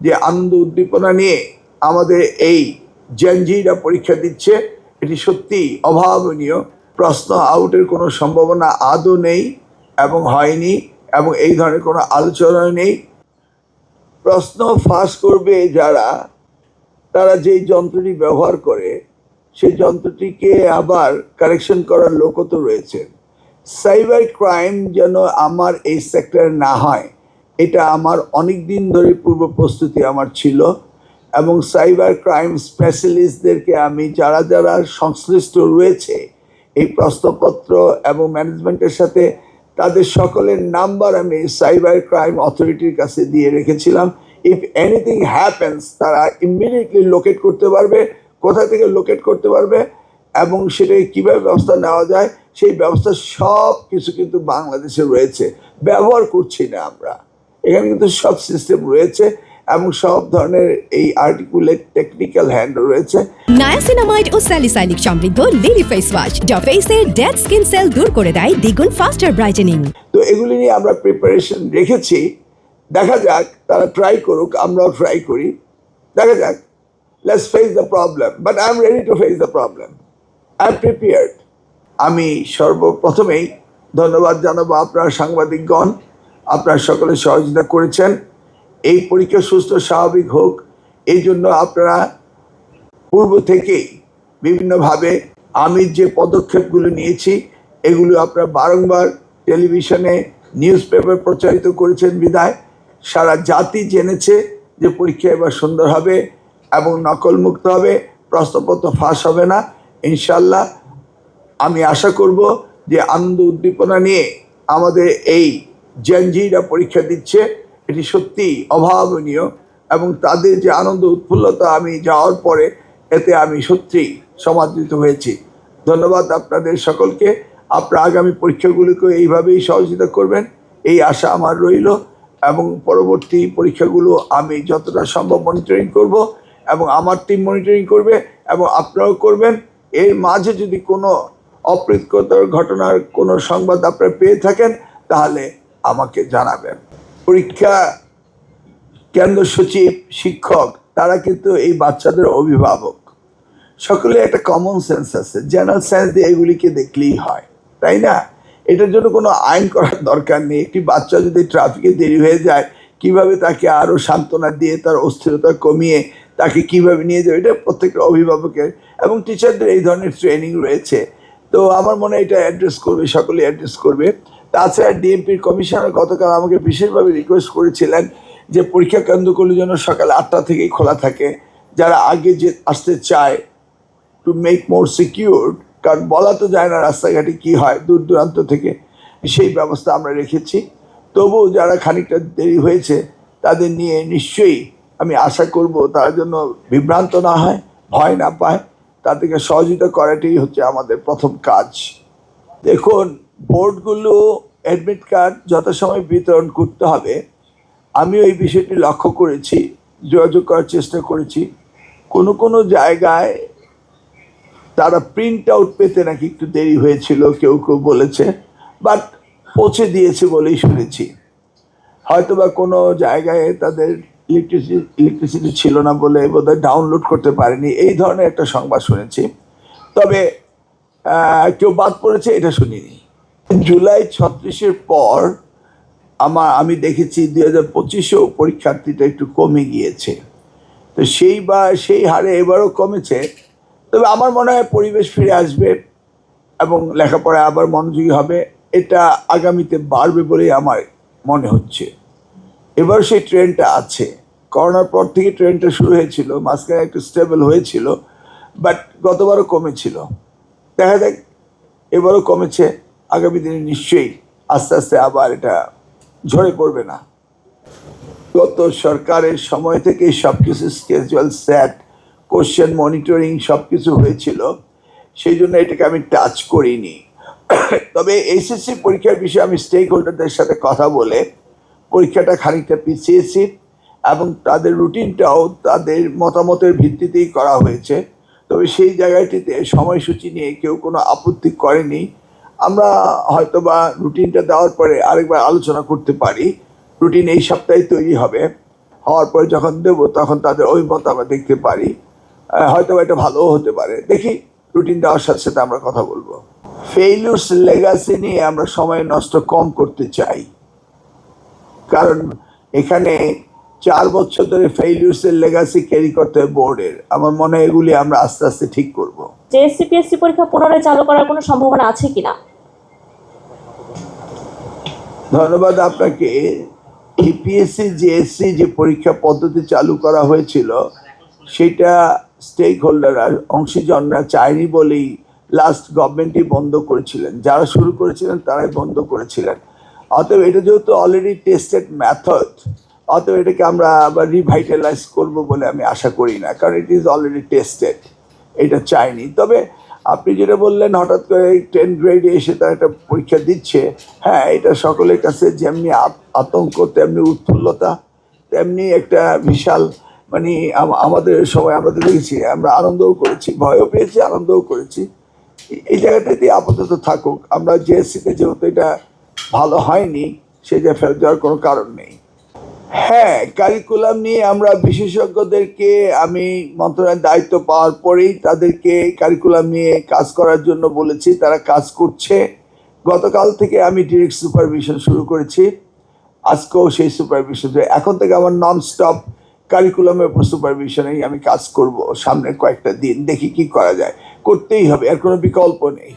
যে আনন্দ উদ্দীপনা নিয়ে আমাদের এই জেনজিরা পরীক্ষা দিচ্ছে, এটি সত্যি অভাবনীয়। প্রশ্ন আউটের কোনো সম্ভাবনা আদৌ নেই এবং হয়নি, এবং এই ধরনের কোনো আলোচনা নেই। প্রশ্ন ফাঁস করবে যারা, তারা যেই যন্ত্রটি ব্যবহার করে সেই যন্ত্রটিকে আবার কারেকশন করার লোকও তো রয়েছে। সাইবার ক্রাইম যেন আমার এই সেক্টরে না হয়, এটা আমার অনেক দিন ধরে পূর্ব প্রস্তুতি আমার ছিল, এবং সাইবার ক্রাইম স্পেশালিস্টদেরকে আমি যারা যারা সংশ্লিষ্ট রয়েছে এই প্রশ্নপত্র এবং ম্যানেজমেন্টের সাথে, তাদের সকলের নাম্বার আমি সাইবার ক্রাইম অথরিটির কাছে দিয়ে রেখেছিলাম। ইফ এনিথিং হ্যাপেন্স, তারা ইমিডিয়েটলি লোকেট করতে পারবে, কোথা থেকে লোকেট করতে পারবে এবং সেটাকে কীভাবে ব্যবস্থা নেওয়া যায়, সেই ব্যবস্থা সব কিছু কিন্তু বাংলাদেশে রয়েছে। ব্যবহার করছি না আমরা, এখানে কিন্তু সব সিস্টেম রয়েছে এবং সব ধরনের এই আর্টিকুলেট টেকনিক্যাল হ্যান্ড রয়েছে। নায়াসিনামাইড ও স্যালিসাইলিক সমৃদ্ধ লিলি ফেস ওয়াশ যা ফেসের ডেড স্কিন সেল দূর করে দেয় দ্বিগুণ ফাস্টার ব্রাইটেনিং। তো এগুলি নিয়ে আমরা প্রিপারেশন রেখেছি, দেখা যাক, তারা ট্রাই করুক, আমরাও ট্রাই করি, দেখা যাক। Let's face the problem, but I am ready to face the problem, I am prepared. আমি সর্বপ্রথমেই ধন্যবাদ জানাবো আপনার সাংবাদিকগণ, আপনারা সকলে সহযোগিতা করেছেন। এই পরীক্ষা সুস্থ স্বাভাবিক হোক, এই জন্য আপনারা পূর্ব থেকেই বিভিন্নভাবে আমি যে পদক্ষেপগুলো নিয়েছি এগুলো আপনারা বারংবার টেলিভিশনে নিউজ পেপার প্রচারিত করেছেন বিধায় সারা জাতি জেনেছে যে পরীক্ষা এবার সুন্দর হবে এবং নকলমুক্ত হবে, প্রশ্নপত্র ফাঁস হবে না ইনশাল্লাহ। আমি আশা করব যে আনন্দ উদ্দীপনা নিয়ে আমাদের এই জেনজিরা পরীক্ষা দিচ্ছে, এটি সত্যি অভাবনীয়, এবং তাদের যে আনন্দ উৎফুল্লতা আমি যাওয়ার পরে, এতে আমি সত্যি সমাদৃত হয়েছি। ধন্যবাদ আপনাদের সকলকে। আপনারা আগামী পরীক্ষাগুলিকে এইভাবেই সহযোগিতা করবেন, এই আশা আমার রইল, এবং পরবর্তী পরীক্ষাগুলো আমি যতটা সম্ভব মনিটরিং করব এবং আমার টিম মনিটরিং করবে এবং আপনারাও করবেন। এর মাঝে যদি কোনো অপ্রীতিকর ঘটনার কোনো সংবাদ আপনারা পেয়ে থাকেন তাহলে আমাকে জানাবেন। পরীক্ষা কেন্দ্র সচিব, শিক্ষক, তারা কিন্তু এই বাচ্চাদের অভিভাবক। সকলে একটা কমন সেন্স আছে, জেনারেল সেন্স দিয়ে এগুলিকে দেখলেই হয়, তাই না? এটার জন্য কোনো আইন করার দরকার নেই। একটি বাচ্চা যদি ট্রাফিকে দেরি হয়ে যায়, কিভাবে তাকে আরও সান্ত্বনা দিয়ে তার অস্থিরতা কমিয়ে তাকে কিভাবে নিয়ে যাবে, এটা প্রত্যেকটা অভিভাবকের এবং টিচারদের এই ধরনের ট্রেনিং রয়েছে। তো আমার মনে হয় এটা অ্যাড্রেস করবে, সকলে অ্যাড্রেস করবে। তাছাড়া ডিএমপির কমিশনার গতকাল আমাকে বিশেষভাবে রিকোয়েস্ট করেছিলেন যে পরীক্ষা কেন্দ্রগুলো যেন সকাল 8টা থেকেই খোলা থাকে, যারা আগে যে আসতে চায়, টু মেক মোর সিকিউর, কারণ বলা তো যায় না রাস্তাঘাটে কী হয় দূর দূরান্ত থেকে, সেই ব্যবস্থা আমরা রেখেছি। তবু যারা খানিকটা দেরি হয়েছে তাদের নিয়ে নিশ্চয়ই আমি আশা করব তারা যেন বিভ্রান্ত না হয়, ভয় না পায়, তাদেরকে সহযোগিতা করাটাই হচ্ছে আমাদের প্রথম কাজ। দেখুন, বোর্ডগুলো অ্যাডমিট কার্ড যথাসময় বিতরণ করতে হবে। আমিও এই বিষয়টি লক্ষ্য করেছি, যোগাযোগ করার চেষ্টা করেছি। কোনো কোনো জায়গায় তারা প্রিন্ট আউট পেতে নাকি একটু দেরি হয়েছিল, কেউ কেউ বলেছে, বাট পৌঁছে দিয়েছে বলেই শুনেছি। হয়তো বা কোনো জায়গায় তাদের ইলেকট্রিসিটি ছিল না বলে বোধহয় ডাউনলোড করতে পারেনি, এই ধরনের একটা সংবাদ শুনেছি। তবে কেউ বাদ পড়েছে এটা শুনিনি। জুলাই 36-এর পর আমি দেখেছি 2025-এও পরীক্ষার্থীটা একটু কমে গিয়েছে। তো সেই হারে এবারও কমেছে। তবে আমার মনে হয় পরিবেশ ফিরে আসবে এবং লেখাপড়ায় আবার মনোযোগী হবে, এটা আগামীতে বাড়বে বলেই আমার মনে হচ্ছে। এবার সেই ট্রেন্ডটা আছে, করোনার পর থেকে ট্রেন্ডটা শুরু হয়েছিল, মাঝখানে একটু স্টেবল হয়েছিল, বাট গতবারও কমেছিল। দেখা যাক এবারও কমেছে, আগামী দিনে নিশ্চয়ই আস্তে আস্তে আবার এটা ঝরে পড়বে না। গত সরকারের সময় থেকে সব কিছু স্কেজুয়াল সেট, কোশ্চেন মনিটরিং সব কিছু হয়েছিল, সেই জন্য এটাকে আমি টাচ করিনি। তবে এইচএসসি পরীক্ষার বিষয়ে আমি স্টেক হোল্ডারদের সাথে কথা বলে পরীক্ষাটা খানিকটা পিছিয়েছি এবং তাদের রুটিনটাও তাদের মতামতের ভিত্তিতেই করা হয়েছে। তবে সেই জায়গাটিতে সময়সূচি নিয়ে কেউ কোনো আপত্তি করেনি। আমরা হয়তোবা রুটিনটা দেওয়ার পরে আরেকবার আলোচনা করতে পারি। রুটিন এই সপ্তাহে তৈরি হবে, হওয়ার পরে যখন দেবো তখন তাদের ওই মত আমরা দেখতে পারি, হয়তো এটা ভালোও হতে পারে। দেখি, রুটিন দেওয়ার সাথে সাথে আমরা কথা বলবো। ফেইলিউরস লেগাসি নিয়ে আমরা সময় নষ্ট কম করতে চাই, কারণ এখানে 4 বছর ধরে ফেইলিউরসের লেগাসি ক্যারি করতে হয় বোর্ডের। আমার মনে হয় এগুলি আমরা আস্তে আস্তে ঠিক করব। জেএসসি পিএসসি পরীক্ষা পুনরায় চালু করার কোনো সম্ভাবনা আছে কিনা? ধন্যবাদ আপনাকে। ইপিএসসি জেএসসি যে পরীক্ষা পদ্ধতি চালু করা হয়েছিল সেটা স্টেক হোল্ডার অংশীজনরা চায়নি বলেই লাস্ট গভর্নমেন্টই বন্ধ করেছিলেন। যারা শুরু করেছিলেন তারাই বন্ধ করেছিলেন। অতএব এটা যেহেতু অলরেডি টেস্টেড মেথড, অতএব এটাকে আমরা আবার রিভাইটালাইজ করবো বলে আমি আশা করি না, কারণ ইট ইজ অলরেডি টেস্টেড। এটা চাইনি। তবে আপনি যেটা বললেন হঠাৎ করে 10 গ্রেডে এসে তারা একটা পরীক্ষা দিচ্ছে, হ্যাঁ, এটা সকলের কাছে যেমনি আতঙ্ক তেমনি উৎফুল্লতা, তেমনি একটা বিশাল মানে আমাদের সময় আমরা তো দেখেছি, আমরা আনন্দও করেছি, ভয়ও পেয়েছি, আনন্দও করেছি। এই জায়গাটাতে আপাতত থাকুক। আমরা জেএসসিতে যেহেতু এটা ভালো হয়নি, সে যে ফেরত যাওয়ার কোনো কারণ নেই। হ্যাঁ, কারিকুলাম নিয়ে আমরা বিশেষজ্ঞদেরকে, আমি মন্ত্রণালয়ের দায়িত্ব পাওয়ার পরেই তাদেরকে কারিকুলাম নিয়ে কাজ করার জন্য বলেছি, তারা কাজ করছে। গতকাল থেকে আমি ডিরেক্ট সুপারভিশন শুরু করেছি, আজকেও সেই সুপারভিশন। এখন থেকে আমার নন স্টপ কারিকুলামের উপর সুপারভিশনেই আমি কাজ করব সামনের কয়েকটা দিন। দেখি কি করা যায়, করতেই হবে, এর কোনো বিকল্প নেই।